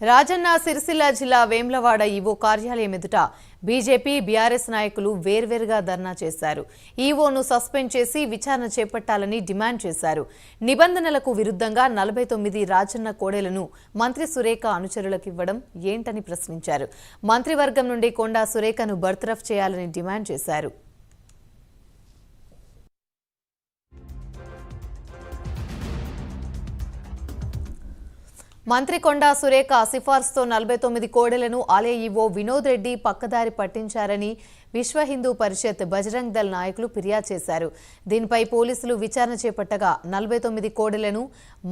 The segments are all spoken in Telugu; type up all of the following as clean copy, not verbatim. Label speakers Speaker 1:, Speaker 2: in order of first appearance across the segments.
Speaker 1: రాజన్న సిరిసిల్ల జిల్లా వేమ్లవాడ ఈవో కార్యాలయం ఎదుట బీజేపీ బీఆర్ఎస్ నాయకులు వేర్వేరుగా ధర్నా చేశారు. ఈవోను సస్పెండ్ చేసి విచారణ చేపట్టాలని డిమాండ్ చేశారు. నిబంధనలకు విరుద్ధంగా 49 రాజన్న కోడెలను మంత్రి సురేఖ అనుచరులకు ఇవ్వడం ఏంటని ప్రశ్నించారు. మంత్రివర్గం నుండి కొండా సురేఖను బర్తరఫ్ చేయాలని డిమాండ్ చేశారు. మంత్రి కొండా సురేఖ సిఫార్సుతో 49 కోడెలను ఆలయ ఈవో వినోద్ రెడ్డి పక్కదారి పట్టించారని విశ్వ హిందూ పరిషత్ బజరంగ్ దళ్ నాయకులు ఫిర్యాదు చేశారు. దీనిపై పోలీసులు విచారణ చేపట్టగా 49 కోడెలను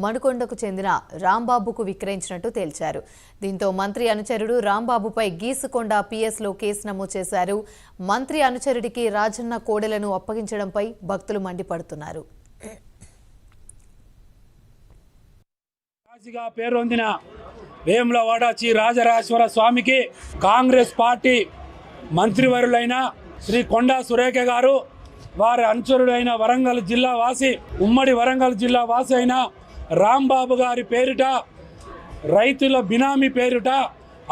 Speaker 1: మణుకొండకు చెందిన రాంబాబుకు విక్రయించినట్టు తేల్చారు. దీంతో మంత్రి అనుచరుడు రాంబాబుపై గీసుకొండ పిఎస్లో కేసు నమోదు చేశారు. మంత్రి అనుచరుడికి రాజన్న కోడెలను అప్పగించడంపై భక్తులు మండిపడుతున్నారు.
Speaker 2: పేరొందిన వేములవాడ శ్రీ రాజరాజేశ్వర స్వామికి కాంగ్రెస్ పార్టీ మంత్రివర్యులైన శ్రీ కొండా సురేఖ గారు, వారి అనుచరుడైన వరంగల్ జిల్లా వాసి, ఉమ్మడి వరంగల్ జిల్లా వాసి అయిన రాంబాబు గారి పేరిట, రైతుల బినామీ పేరిట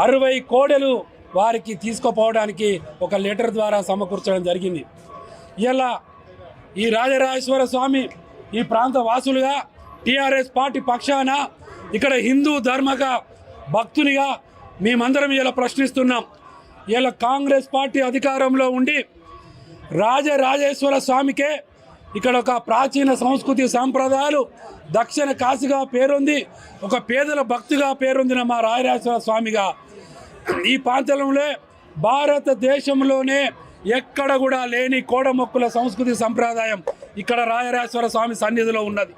Speaker 2: 60 కోడెలు వారికి తీసుకుపోవడానికి ఒక లెటర్ ద్వారా సమకూర్చడం జరిగింది. ఇలా ఈ రాజరాజేశ్వర స్వామి ఈ ప్రాంత వాసులుగా టీఆర్ఎస్ పార్టీ పక్షాన ఇక్కడ హిందూ ధర్మక భక్తునిగా మేమందరం ఇలా ప్రశ్నిస్తున్నాం. ఇలా కాంగ్రెస్ పార్టీ అధికారంలో ఉండి రాజరాజేశ్వర స్వామికే ఇక్కడ ఒక ప్రాచీన సంస్కృతి సాంప్రదాయాలు దక్షిణ కాశీగా పేరొంది, ఒక పేదల భక్తిగా పేరొందిన మా రాజరాజేశ్వర స్వామిగా ఈ ప్రాంతంలో భారతదేశంలోనే ఎక్కడ కూడా లేని కోడమొక్కుల సంస్కృతి సంప్రదాయం ఇక్కడ రాజరాజేశ్వర స్వామి సన్నిధిలో ఉన్నది.